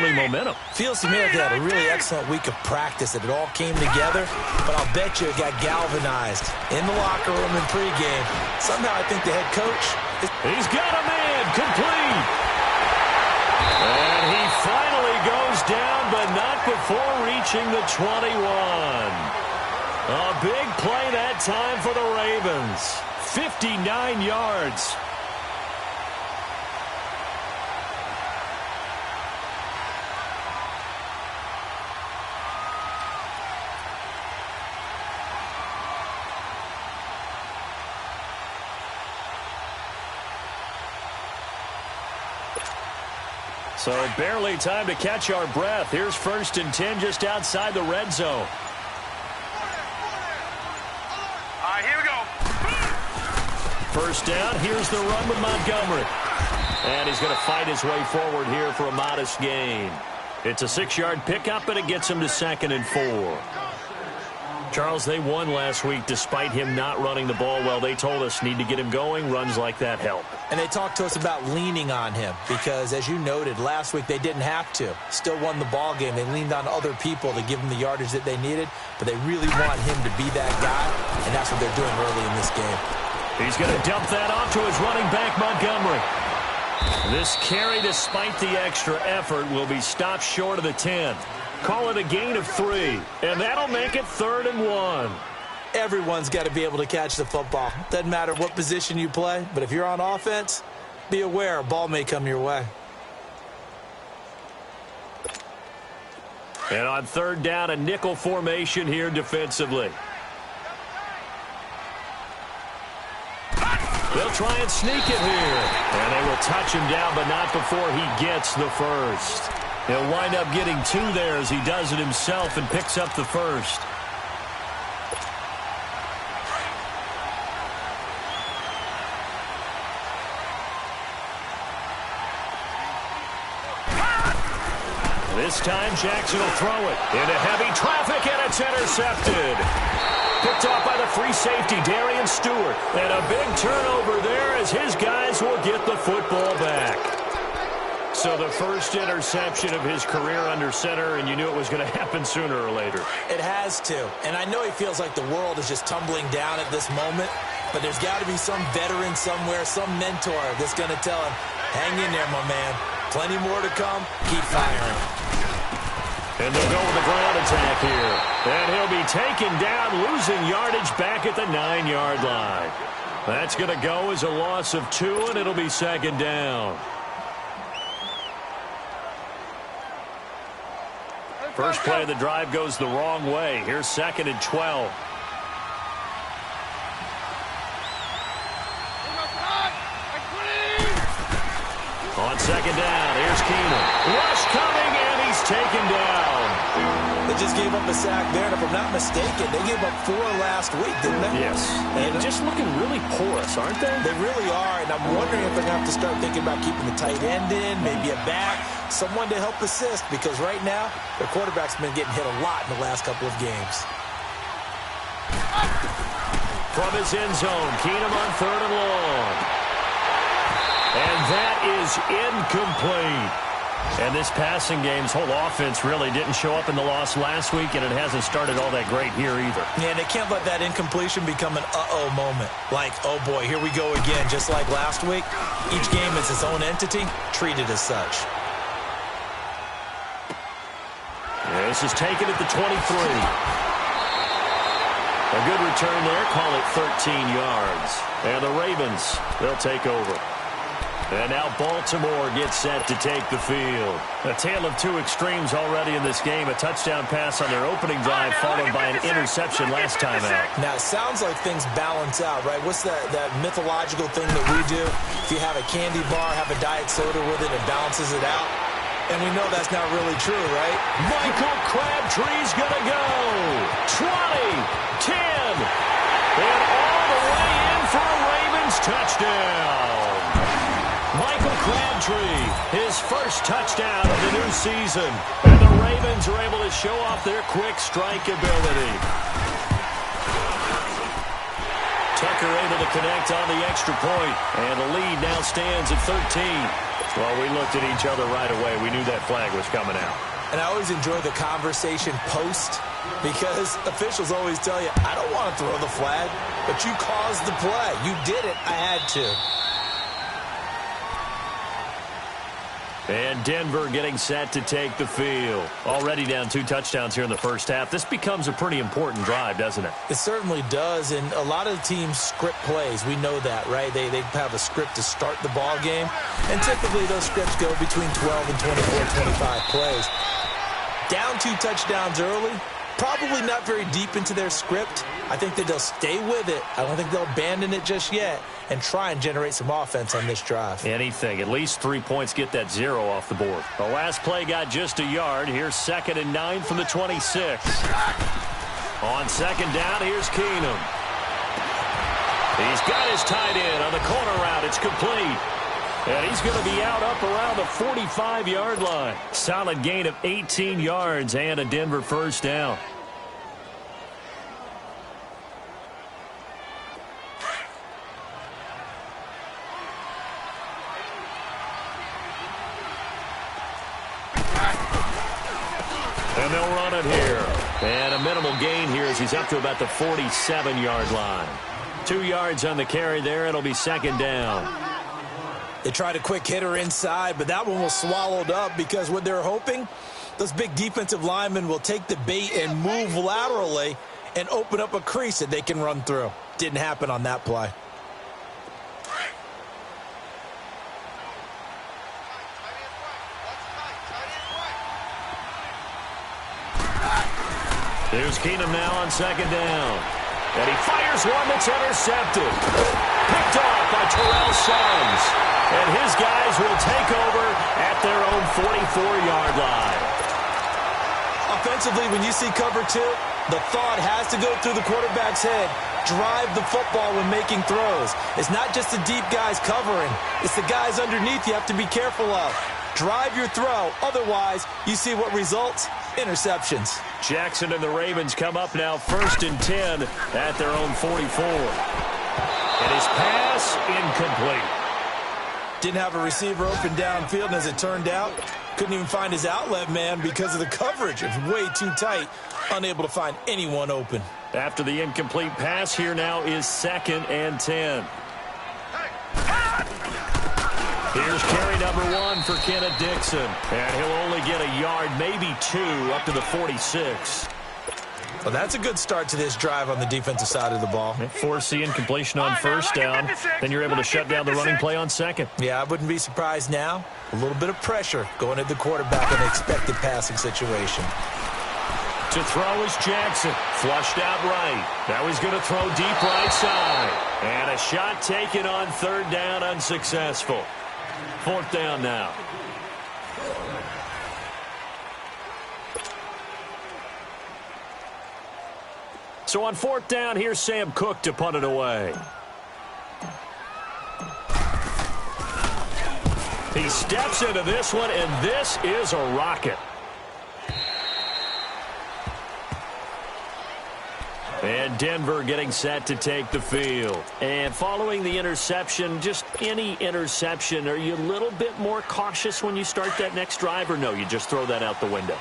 building momentum. Feels to me like they had a really excellent week of practice, that it all came together, but I'll bet you it got galvanized in the locker room and pregame. Somehow I think the head coach... He's got a man, complete. And he finally goes down, but not before reaching the 21. A big play that time for the Ravens. 59 yards. So barely time to catch our breath. Here's 1st and 10 just outside the red zone. Here we go. First down, here's the run with Montgomery. And he's going to fight his way forward here for a modest gain. It's a 6-yard pickup, and it gets him to 2nd and 4. Charles, they won last week despite him not running the ball well. They told us need to get him going. Runs like that help. And they talked to us about leaning on him because, as you noted, last week they didn't have to. Still won the ball game. They leaned on other people to give them the yardage that they needed, but they really want him to be that guy, and that's what they're doing early in this game. He's going to dump that off to his running back, Montgomery. This carry, despite the extra effort, will be stopped short of the 10. Call it a gain of 3, and that'll make it 3rd and 1. Everyone's got to be able to catch the football. Doesn't matter what position you play, but if you're on offense, be aware a ball may come your way. And on 3rd down, a nickel formation here defensively. They'll try and sneak it here. And they will touch him down, but not before he gets the first. He'll wind up getting 2 there as he does it himself and picks up the first. This time Jackson will throw it into heavy traffic, and it's intercepted. Picked off by the free safety, Darian Stewart. And a big turnover there as his guys will get the football back. So the first interception of his career under center, and you knew it was going to happen sooner or later. It has to. And I know he feels like the world is just tumbling down at this moment, but there's got to be some veteran somewhere, some mentor that's going to tell him, hang in there, my man. Plenty more to come. Keep firing. And they'll go with the ground attack here. And he'll be taken down, losing yardage back at the 9-yard line. That's going to go as a loss of 2, and it'll be 2nd down. First play of the drive goes the wrong way. Here's 2nd and 12. On 2nd down, here's Keenum. Rush coming, and he's taken down. They just gave up a sack there, and if I'm not mistaken, they gave up 4 last week, didn't they? Yes. And just looking really porous, aren't they? They really are, and I'm wondering if they're going to have to start thinking about keeping the tight end in, maybe a back, someone to help assist, because right now, their quarterback's been getting hit a lot in the last couple of games. From his end zone, Keenum on 3rd and long. And that is incomplete. And this passing game's whole offense really didn't show up in the loss last week, and it hasn't started all that great here either. Yeah, and they can't let that incompletion become an uh-oh moment. Like, oh boy, here we go again, just like last week. Each game is its own entity, treated as such. Yeah, this is taken at the 23. A good return there, call it 13 yards. And the Ravens, they'll take over. And now Baltimore gets set to take the field. A tale of 2 extremes already in this game. A touchdown pass on their opening drive followed by an interception last time out. Now, it sounds like things balance out, right? What's that mythological thing that we do? If you have a candy bar, have a diet soda with it, it balances it out. And we know that's not really true, right? Michael Crabtree's going to go. 20, 10, and all the way in for a Ravens touchdown. Michael Crabtree, his first touchdown of the new season. And the Ravens are able to show off their quick strike ability. blocker able to connect on the extra point. And the lead now stands at 13. Well, we looked at each other right away. We knew that flag was coming out. And I always enjoy the conversation post because officials always tell you, I don't want to throw the flag, but you caused the play. You did it. I had to. And Denver getting set to take the field. Already down 2 touchdowns here in the first half. This becomes a pretty important drive, doesn't it? It certainly does, and a lot of teams script plays. We know that, right? They have a script to start the ball game, and typically those scripts go between 12 and 24, 25 plays. Down 2 touchdowns early, probably not very deep into their script. I think that they'll stay with it. I don't think they'll abandon it just yet and try and generate some offense on this drive. Anything. At least 3 points, get that 0 off the board. The last play got just a yard. Here's 2nd and 9 from the 26. On 2nd down, here's Keenum. He's got his tight end on the corner route. It's complete. And he's going to be out up around the 45-yard line. Solid gain of 18 yards and a Denver first down. And they'll run it here. And a minimal gain here as he's up to about the 47-yard line. 2 yards on the carry there. It'll be 2nd down. They tried a quick hitter inside, but that one was swallowed up because what they're hoping, those big defensive linemen will take the bait and move laterally and open up a crease that they can run through. Didn't happen on that play. There's Keenum now on 2nd down. And he fires one that's intercepted. Picked off by Terrell Suggs. And his guys will take over at their own 44-yard line. Offensively, when you see cover 2, the thought has to go through the quarterback's head. Drive the football when making throws. It's not just the deep guys covering. It's the guys underneath you have to be careful of. Drive your throw. Otherwise, you see what results? Interceptions. Jackson and the Ravens come up now 1st and 10 at their own 44. And his pass incomplete. Didn't have a receiver open downfield, and as it turned out, couldn't even find his outlet man because of the coverage. It was way too tight, unable to find anyone open. After the incomplete pass, here now is 2nd and 10. Here's carry number 1 for Kenneth Dixon. And he'll only get a yard, maybe 2, up to the 46. Well, that's a good start to this drive on the defensive side of the ball. Force the incompletion on 1st down. Then you're able to shut down the running play on 2nd. Yeah, I wouldn't be surprised now. A little bit of pressure going at the quarterback in an expected passing situation. To throw is Jackson. Flushed out right. Now he's going to throw deep right side. And a shot taken on 3rd down, unsuccessful. 4th down now. So on 4th down, here's Sam Cook to punt it away. He steps into this one, and this is a rocket. And Denver getting set to take the field. And following the interception, just any interception, are you a little bit more cautious when you start that next drive, or no, you just throw that out the window?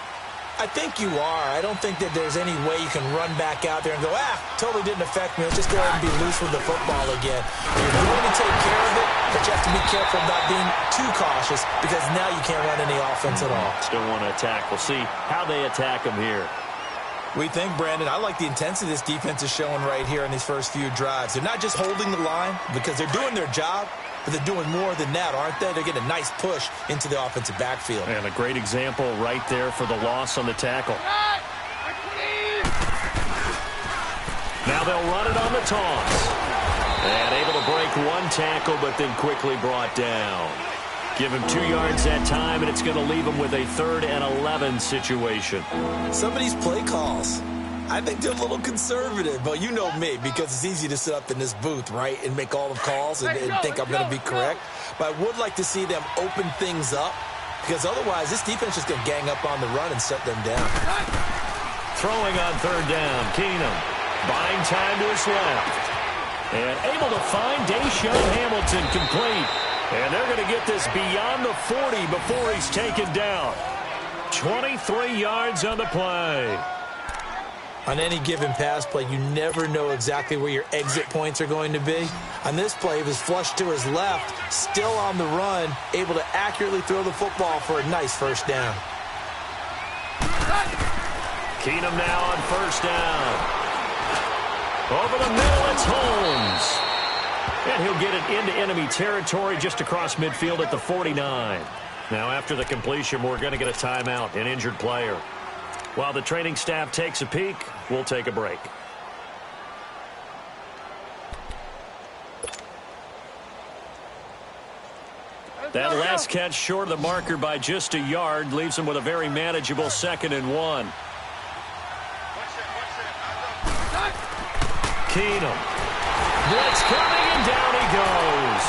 I think you are. I don't think that there's any way you can run back out there and go, totally didn't affect me. Let's just go ahead and be loose with the football again. You're going to take care of it, but you have to be careful about being too cautious because now you can't run any offense at all. Still want to attack. We'll see how they attack him here. We think, Brandon, I like the intensity this defense is showing right here in these first few drives. They're not just holding the line because they're doing their job, but they're doing more than that, aren't they? They're getting a nice push into the offensive backfield. And a great example right there for the loss on the tackle. Now they'll run it on the toss. And able to break one tackle, but then quickly brought down. Give him 2 yards that time, and it's going to leave him with a 3rd and 11 situation. Some of these play calls, I think they're a little conservative, but you know me, because it's easy to sit up in this booth, right, and make all the calls and think I'm going to be correct. But I would like to see them open things up, because otherwise this defense is going to gang up on the run and shut them down. Throwing on 3rd down, Keenum. Buying time to his left. And able to find Deshaun Hamilton complete. And they're going to get this beyond the 40 before he's taken down. 23 yards on the play. On any given pass play, you never know exactly where your exit points are going to be. On this play, he was flushed to his left, still on the run, able to accurately throw the football for a nice first down. Keenum now on first down. Over the middle, it's Holmes. And he'll get it into enemy territory just across midfield at the 49. Now, after the completion, we're going to get a timeout, an injured player. While the training staff takes a peek, we'll take a break. That last catch short of the marker by just a yard leaves him with a very manageable 2nd and 1. Keenum. Blitz coming, and down he goes.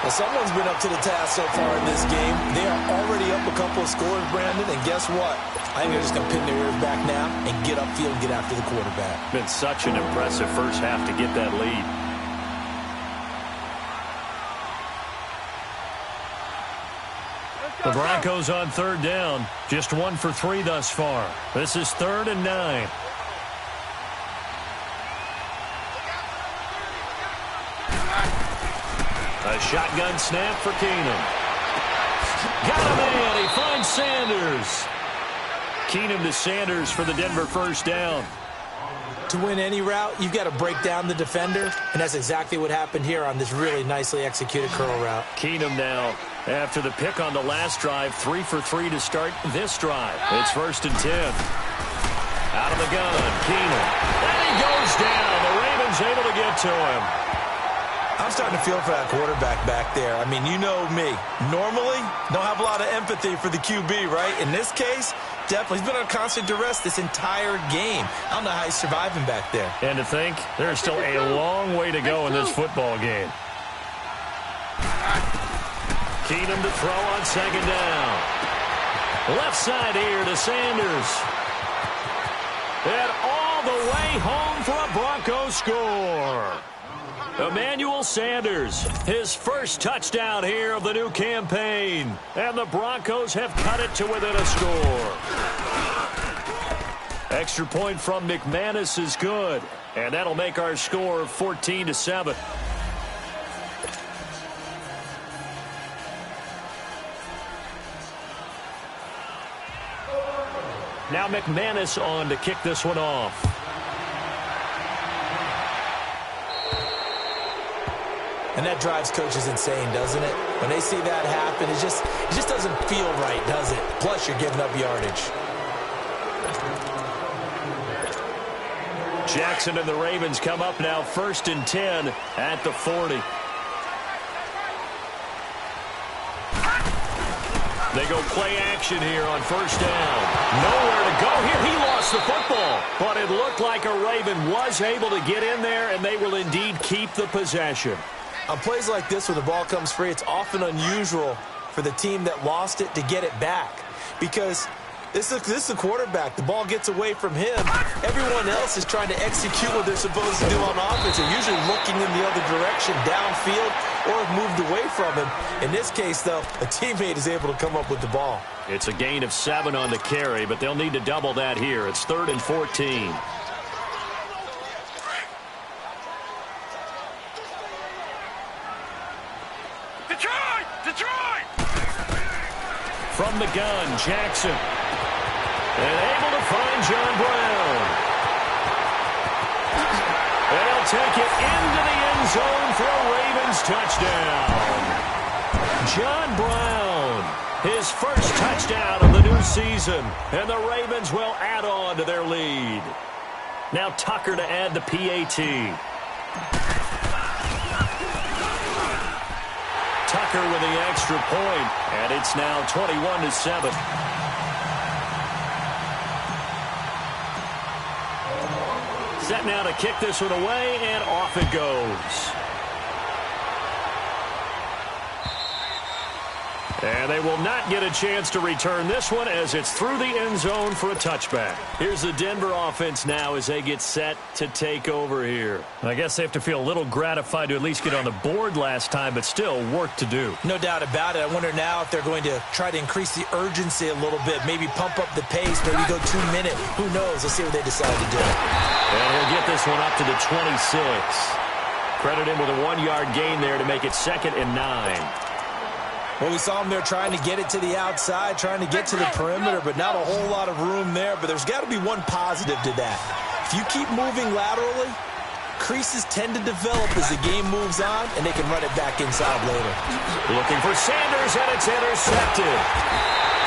Well, someone's been up to the task so far in this game. They are already up a couple of scores, Brandon, and guess what? I think they're just going to pin their ears back now and get upfield and get after the quarterback. Been such an impressive first half to get that lead. The Broncos on 3rd down. Just 1 for 3 thus far. This is 3rd and 9. A shotgun snap for Keenum. Got a man. He finds Sanders. Keenum to Sanders for the Denver first down. To win any route, you've got to break down the defender, and that's exactly what happened here on this really nicely executed curl route. Keenum now, after the pick on the last drive, 3 for 3 to start this drive. It's 1st and 10. Out of the gun, Keenum. And he goes down. The Ravens able to get to him. I'm starting to feel for that quarterback back there. I mean, you know me. Normally, don't have a lot of empathy for the QB, right? In this case, definitely. He's been on constant duress this entire game. I don't know how he's surviving back there. And to think, there's still a long way to go in this football game. Keenum to throw on 2nd down. Left side here to Sanders. And all the way home for a Broncos score. Emmanuel Sanders, his first touchdown here of the new campaign. And the Broncos have cut it to within a score. Extra point from McManus is good. And that'll make our score 14-7. Now McManus on to kick this one off. And that drives coaches insane, doesn't it? When they see that happen, it just doesn't feel right, does it? Plus, you're giving up yardage. Jackson and the Ravens come up now 1st and 10 at the 40. They go play action here on 1st down. Nowhere to go here. He lost the football. But it looked like a Raven was able to get in there, and they will indeed keep the possession. On plays like this where the ball comes free, it's often unusual for the team that lost it to get it back. Because this is a quarterback. The ball gets away from him. Everyone else is trying to execute what they're supposed to do on offense. They're usually looking in the other direction, downfield, or have moved away from him. In this case, though, a teammate is able to come up with the ball. It's a gain of 7 on the carry, but they'll need to double that here. It's 3rd and 14. Detroit! From the gun, Jackson. And able to find John Brown. And he'll take it into the end zone for a Ravens touchdown. John Brown, his first touchdown of the new season. And the Ravens will add on to their lead. Now Tucker to add the PAT. Tucker with the extra point, and it's now 21-7. Set now to kick this one away, and off it goes. And they will not get a chance to return this one as it's through the end zone for a touchback. Here's the Denver offense now as they get set to take over here. I guess they have to feel a little gratified to at least get on the board last time, but still work to do. No doubt about it. I wonder now if they're going to try to increase the urgency a little bit, maybe pump up the pace, maybe go 2 minute. Who knows? Let's see what they decide to do. And he'll get this one up to the 26. Credit him with a 1-yard gain there to make it 2nd and 9. Well, we saw him there trying to get it to the outside, trying to get to the perimeter, but not a whole lot of room there. But there's got to be one positive to that. If you keep moving laterally, creases tend to develop as the game moves on, and they can run it back inside later. Looking for Sanders, and it's intercepted.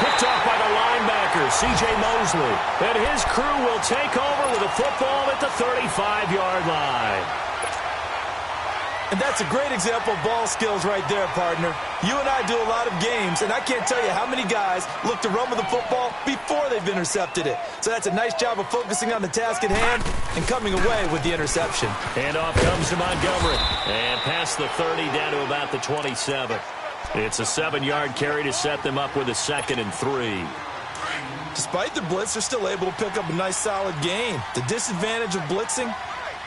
Picked off by the linebacker, C.J. Mosley. And his crew will take over with a football at the 35-yard line. And that's a great example of ball skills right there, partner. You and I do a lot of games, and I can't tell you how many guys look to run with the football before they've intercepted it. So that's a nice job of focusing on the task at hand and coming away with the interception. Handoff comes to Montgomery. And past the 30 down to about the 27. It's a 7-yard carry to set them up with a 2nd and 3. Despite the blitz, they're still able to pick up a nice solid gain. The disadvantage of blitzing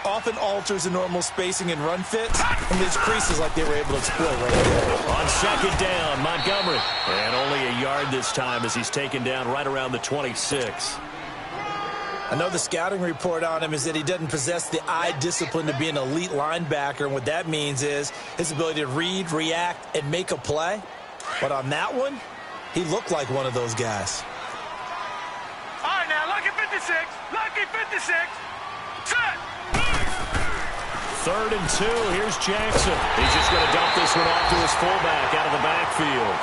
often alters the normal spacing and run fits, and there's creases like they were able to exploit right there. On 2nd down, Montgomery. And only a yard this time as he's taken down right around the 26. I know the scouting report on him is that he doesn't possess the eye discipline to be an elite linebacker, and what that means is his ability to read, react, and make a play. But on that one, he looked like one of those guys. All right, now, lucky 56. Lucky 56. Set. 3rd and 2. Here's Jackson. He's just going to dump this one off to his fullback out of the backfield.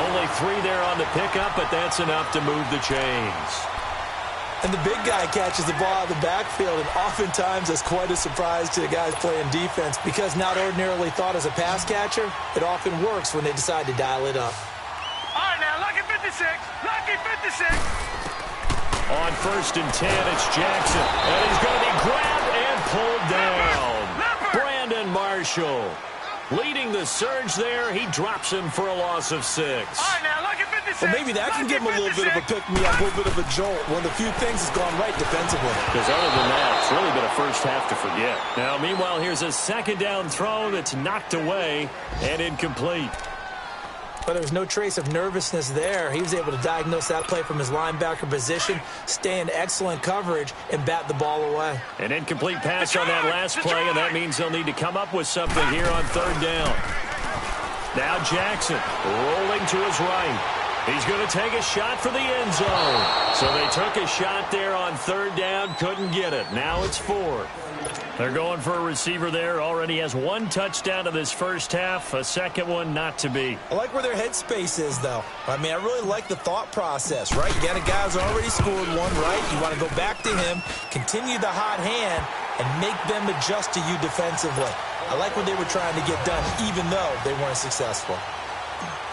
Only 3 there on the pickup, but that's enough to move the chains. And the big guy catches the ball out of the backfield, and oftentimes that's quite a surprise to the guys playing defense because not ordinarily thought as a pass catcher, it often works when they decide to dial it up. All right, now, lucky 56. Lucky 56. On 1st and 10, it's Jackson. And he's going to be grabbed and pulled down. Brandon Marshall leading the surge there. He drops him for a loss of 6. All right, now, lucky 56. Well, maybe that can give him a little bit of a pick-me-up, a little bit of a jolt. One of the few things that's gone right defensively. Because other than that, it's really been a first half to forget. Now, meanwhile, here's a 2nd down throw that's knocked away and incomplete. But there was no trace of nervousness there. He was able to diagnose that play from his linebacker position, stay in excellent coverage, and bat the ball away. An incomplete pass on that last play, and that means they'll need to come up with something here on 3rd down. Now Jackson rolling to his right. He's going to take a shot for the end zone. So they took a shot there on 3rd down, couldn't get it. Now it's 4th. They're going for a receiver there. Already has 1 touchdown in this first half. A second one not to be. I like where their headspace is, though. I mean, I really like the thought process, right? You got a guy who's already scored 1, right? You want to go back to him, continue the hot hand, and make them adjust to you defensively. I like what they were trying to get done, even though they weren't successful.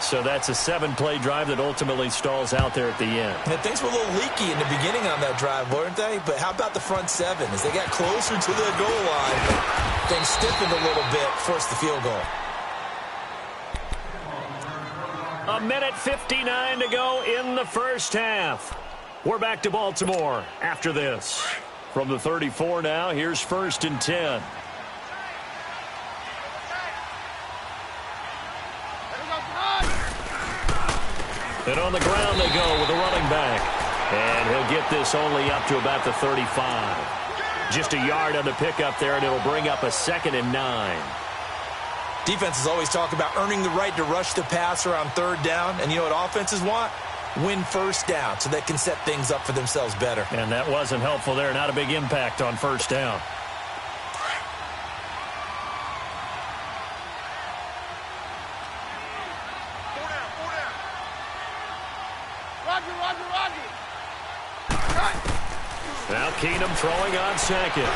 So that's a 7-play drive that ultimately stalls out there at the end. And things were a little leaky in the beginning on that drive, weren't they? But how about the front 7? As they got closer to the goal line, things stiffened a little bit, forced the field goal. 1:59 to go in the first half. We're back to Baltimore after this. From the 34 now, here's 1st and 10. And on the ground they go with a running back. And he'll get this only up to about the 35. Just a yard on the pickup there, and it'll bring up a 2nd and 9. Defenses always talk about earning the right to rush the passer on 3rd down. And you know what offenses want? Win 1st down so they can set things up for themselves better. And that wasn't helpful there. Not a big impact on 1st down. Now Keenum throwing on 2nd.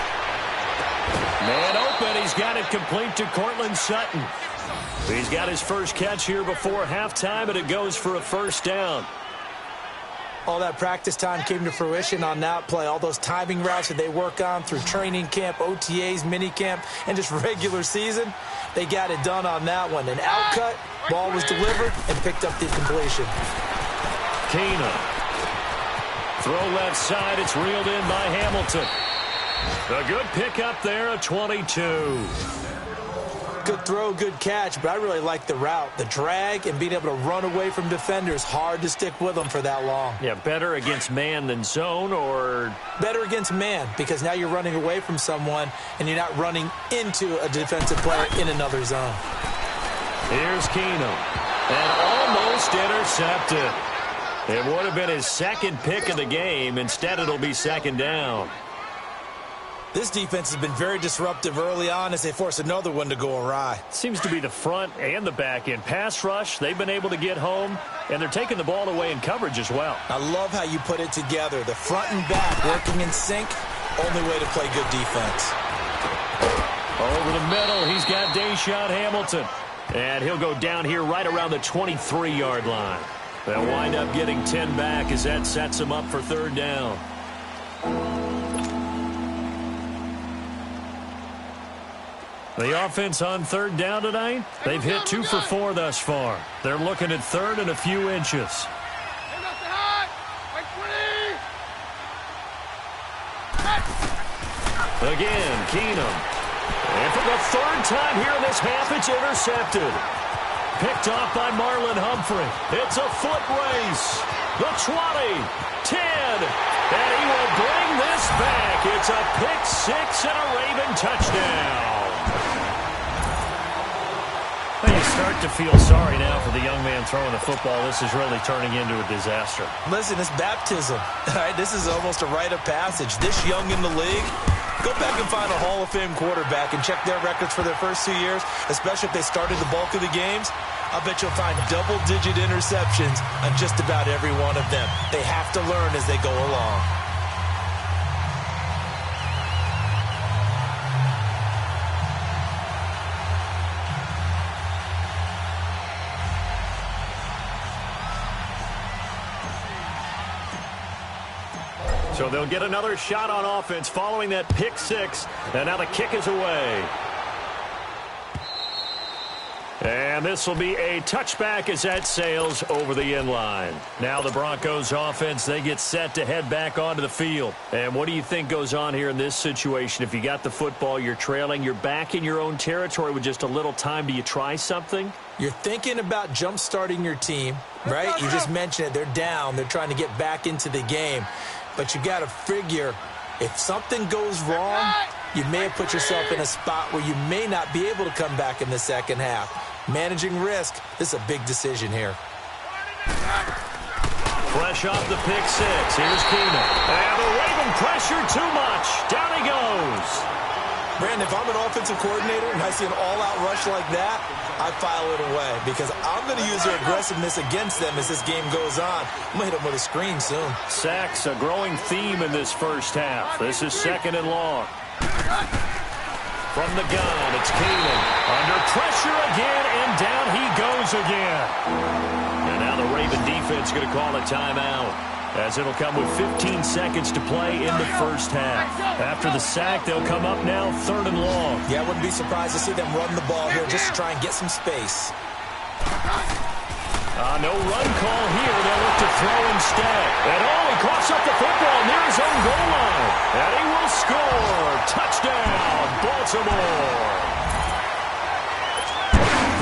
Man open. He's got it complete to Cortland Sutton. He's got his first catch here before halftime, and it goes for a 1st down. All that practice time came to fruition on that play. All those timing routes that they work on through training camp, OTAs, minicamp, and just regular season, they got it done on that one. An out cut Ball was delivered and picked up the completion. Keenum. Throw left side. It's reeled in by Hamilton. A good pickup there at 22. Good throw, good catch, but I really like the route. The drag and being able to run away from defenders, hard to stick with them for that long. Yeah, better against man than zone, or? Better against man, because now you're running away from someone and you're not running into a defensive player in another zone. Here's Keenum. And almost intercepted. It would have been his second pick of the game. Instead, it'll be second down. This defense has been very disruptive early on as they force another one to go awry. Seems to be the front and the back end. Pass rush, they've been able to get home, and they're taking the ball away in coverage as well. I love how you put it together. The front and back working in sync, only way to play good defense. Over the middle, he's got Deshaun Hamilton. And he'll go down here right around the 23-yard line. They'll wind up getting 10 back as that sets him up for third down. The offense on third down tonight, they've hit 2 for 4 thus far. They're looking at third and a few inches. Again, Keenum. And for the third time here in this half, it's intercepted. Picked off by Marlon Humphrey. It's a foot race. The 20, 10, and he will bring this back. It's a pick six and a Raven touchdown. Well, you start to feel sorry now for the young man throwing the football. This is really turning into a disaster. Listen, it's baptism. All right, this is almost a rite of passage. This young in the league, go back and find a Hall of Fame quarterback and check their records for their first 2 years, especially if they started the bulk of the games. I'll bet you'll find double-digit interceptions on just about every one of them. They have to learn as they go along. So they'll get another shot on offense following that pick six, and now the kick is away. And this will be a touchback as that sails over the end line. Now the Broncos offense, they get set to head back onto the field. And what do you think goes on here in this situation? If you got the football, you're trailing, you're back in your own territory with just a little time. Do you try something? You're thinking about jump-starting your team, right? You just mentioned it. They're down. They're trying to get back into the game. But you got to figure, if something goes wrong, you may have put yourself in a spot where you may not be able to come back in the second half. Managing risk, this is a big decision here. Fresh off the pick six, here's Keenum. And the Raven pressure too much. Down he goes. Brandon, if I'm an offensive coordinator and I see an all-out rush like that, I file it away because I'm going to use their aggressiveness against them as this game goes on. I'm going to hit them with a screen soon. Sacks, a growing theme in this first half. This is second and long. From the gun, it's Keenum. Under pressure again, and down he goes again. And now the Raven defense going to call a timeout, as it'll come with 15 seconds to play in the first half. After the sack, they'll come up now third and long. Yeah, I wouldn't be surprised to see them run the ball here just to try and get some space. No run call here. They'll look to throw instead. And he coughs up the football near his own goal line. And he will score. Touchdown, Baltimore.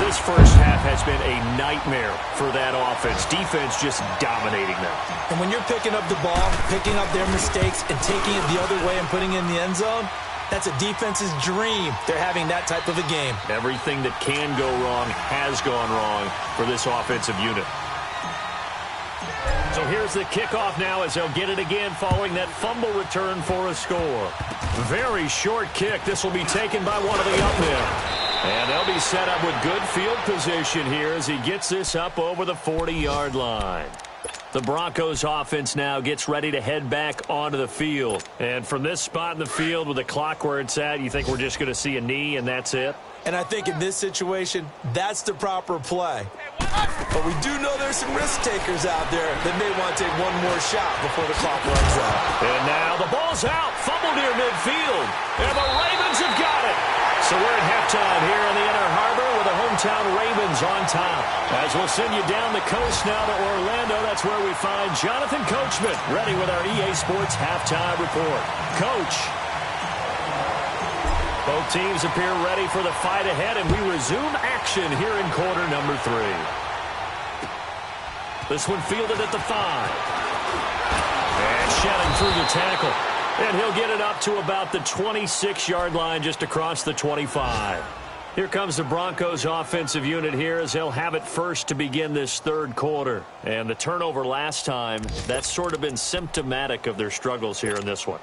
This first half has been a nightmare for that offense. Defense just dominating them. And when you're picking up the ball, picking up their mistakes, and taking it the other way and putting it in the end zone, that's a defense's dream. They're having that type of a game. Everything that can go wrong has gone wrong for this offensive unit. So here's the kickoff now as they'll get it again following that fumble return for a score. Very short kick. This will be taken by one of the up men. And they'll be set up with good field position here as he gets this up over the 40-yard line. The Broncos offense now gets ready to head back onto the field. And from this spot in the field with the clock where it's at, you think we're just going to see a knee and that's it? And I think in this situation, that's the proper play. But we do know there's some risk takers out there that may want to take one more shot before the clock runs out. And now the ball's out. Fumble near midfield. And the Ravens have got it. So we're at halftime here in the Inner Harbor with the hometown Ravens on top. As we'll send you down the coast now to Orlando, that's where we find Jonathan Coachman ready with our EA Sports halftime report. Coach. Both teams appear ready for the fight ahead, and we resume action here in quarter number 3. This one fielded at the 5. And shedding through the tackle. And he'll get it up to about the 26-yard line just across the 25. Here comes the Broncos offensive unit here as they'll have it first to begin this third quarter. And the turnover last time, that's sort of been symptomatic of their struggles here in this one.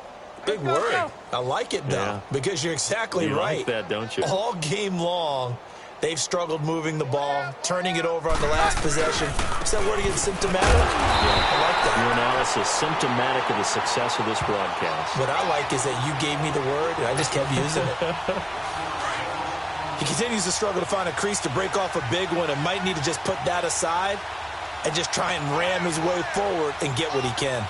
Big worry. I like it, though, because you're exactly right. You like that, don't you? All game long, they've struggled moving the ball, turning it over on the last possession. Is that word again, symptomatic? Yeah, I like that. Your analysis, symptomatic of the success of this broadcast. What I like is that you gave me the word, and I just kept using it. He continues to struggle to find a crease to break off a big one and might need to just put that aside and just try and ram his way forward and get what he can.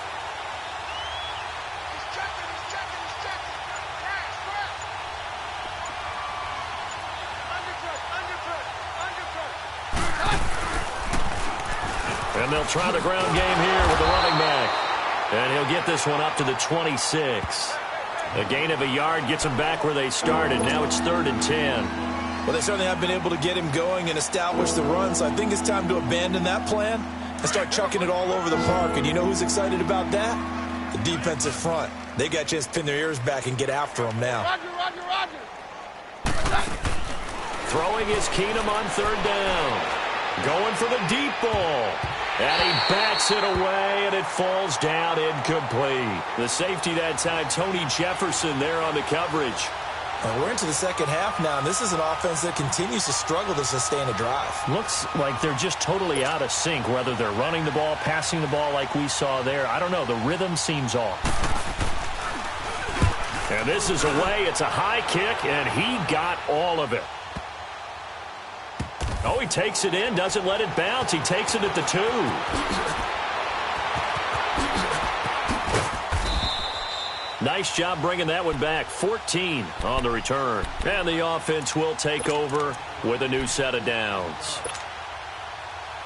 And they'll try the ground game here with the running back. And he'll get this one up to the 26. A gain of a yard gets them back where they started. Now it's 3rd and 10. Well, they certainly have been able to get him going and establish the run, so I think it's time to abandon that plan and start chucking it all over the park. And you know who's excited about that? The defensive front. They got to just pin their ears back and get after him now. Roger. Throwing is Keenum on 3rd down. Going for the deep ball. And he bats it away, and it falls down incomplete. The safety that time, Tony Jefferson there on the coverage. We're into the second half now, and this is an offense that continues to struggle to sustain a drive. Looks like they're just totally out of sync, whether they're running the ball, passing the ball like we saw there. I don't know. The rhythm seems off. And this is away. It's a high kick, and he got all of it. Oh, he takes it in, doesn't let it bounce. He takes it at the 2. Nice job bringing that one back. 14 on the return. And the offense will take over with a new set of downs.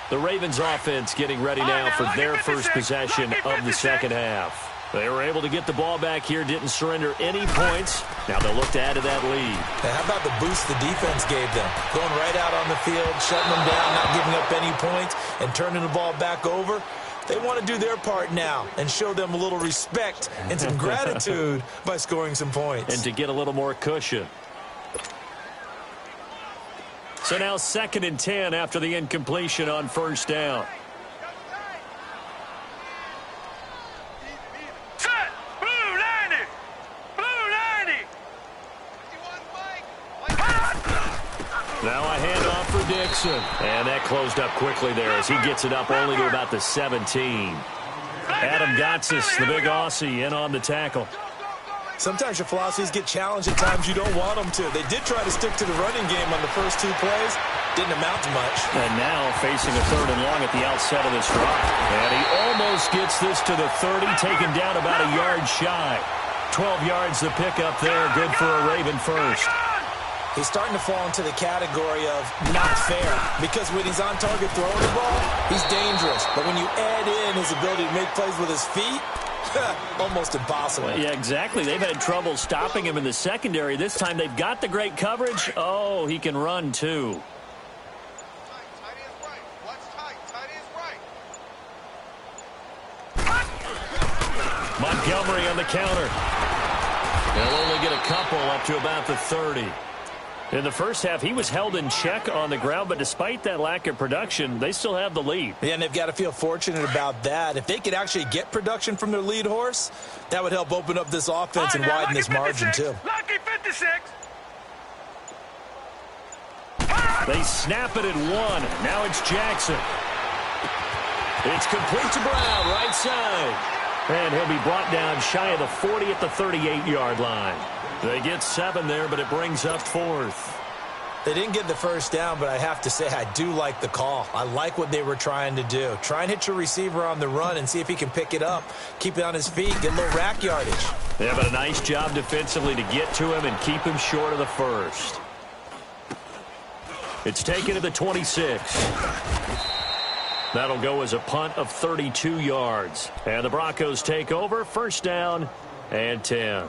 The Ravens offense getting ready now for their first possession of the second half. They were able to get the ball back here, didn't surrender any points. Now they'll look to add to that lead. Now, how about the boost the defense gave them? Going right out on the field, shutting them down, not giving up any points, and turning the ball back over. They want to do their part now and show them a little respect and some gratitude by scoring some points. And to get a little more cushion. So now 2nd and 10 after the incompletion on 1st down. Now a handoff for Dixon. And that closed up quickly there as he gets it up only to about the 17. Adam Gotsis, the big Aussie, in on the tackle. Sometimes your philosophies get challenged at times you don't want them to. They did try to stick to the running game on the first 2 plays. Didn't amount to much. And now facing a 3rd and long at the outset of this drive. And he almost gets this to the 30, taken down about a yard shy. 12 yards the pickup there. Good for a Raven first. He's starting to fall into the category of not fair because when he's on target throwing the ball, he's dangerous. But when you add in his ability to make plays with his feet, almost impossible. Well, yeah, exactly. They've had trouble stopping him in the secondary. This time they've got the great coverage. Oh, he can run too. Montgomery on the counter. They'll only get a couple up to about the 30. In the first half, he was held in check on the ground, but despite that lack of production, they still have the lead. Yeah, and they've got to feel fortunate about that. If they could actually get production from their lead horse, that would help open up this offense and widen this margin, too. Lucky 56. They snap it at 1. Now it's Jackson. It's complete to Brown, right side. And he'll be brought down shy of the 40 at the 38-yard line. They get 7 there, but it brings up 4th. They didn't get the first down, but I have to say I do like the call. I like what they were trying to do. Try and hit your receiver on the run and see if he can pick it up. Keep it on his feet. Get a little rack yardage. Yeah, but a nice job defensively to get to him and keep him short of the first. It's taken to the 26. That'll go as a punt of 32 yards. And the Broncos take over. First down and 10.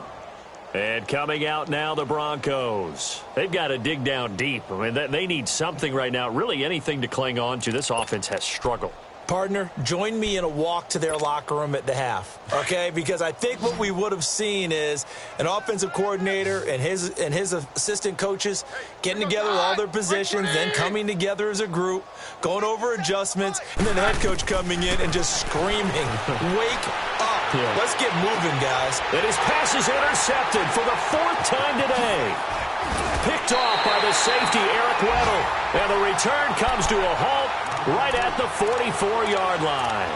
And coming out now, the Broncos. They've got to dig down deep. I mean, they need something right now, really anything to cling on to. This offense has struggled. Partner, join me in a walk to their locker room at the half, okay? Because I think what we would have seen is an offensive coordinator and his assistant coaches getting together with all their positions, then coming together as a group, going over adjustments, and then the head coach coming in and just screaming, wake up. Yeah. Let's get moving, guys. And his pass is intercepted for the 4th time today. Picked off by the safety, Eric Weddle. And the return comes to a halt right at the 44-yard line.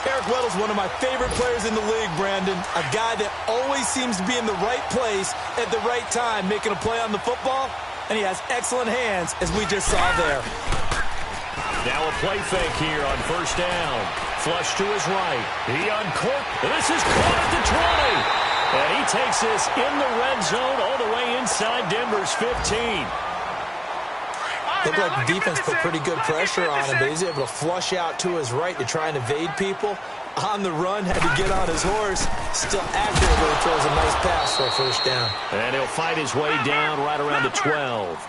Eric Weddle's one of my favorite players in the league, Brandon. A guy that always seems to be in the right place at the right time, making a play on the football, and he has excellent hands, as we just saw there. Now a play fake here on first down. Flush to his right. He uncorked. This is caught at the 20. And he takes this in the red zone all the way inside Denver's 15. Looked like the defense put pretty good pressure on him, but he's able to flush out to his right to try and evade people. On the run, had to get on his horse. Still accurately throws a nice pass for a first down. And he'll fight his way down right around the 12.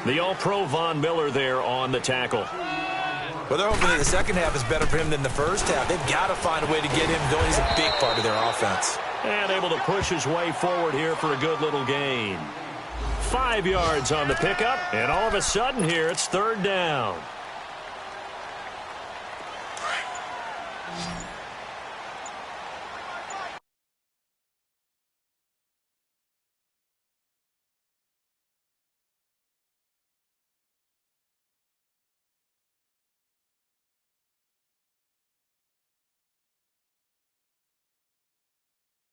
The All-Pro Von Miller there on the tackle. Well, they're hoping that the second half is better for him than the first half. They've got to find a way to get him going. He's a big part of their offense. And able to push his way forward here for a good little gain. 5 yards on the pickup, and all of a sudden here it's third down.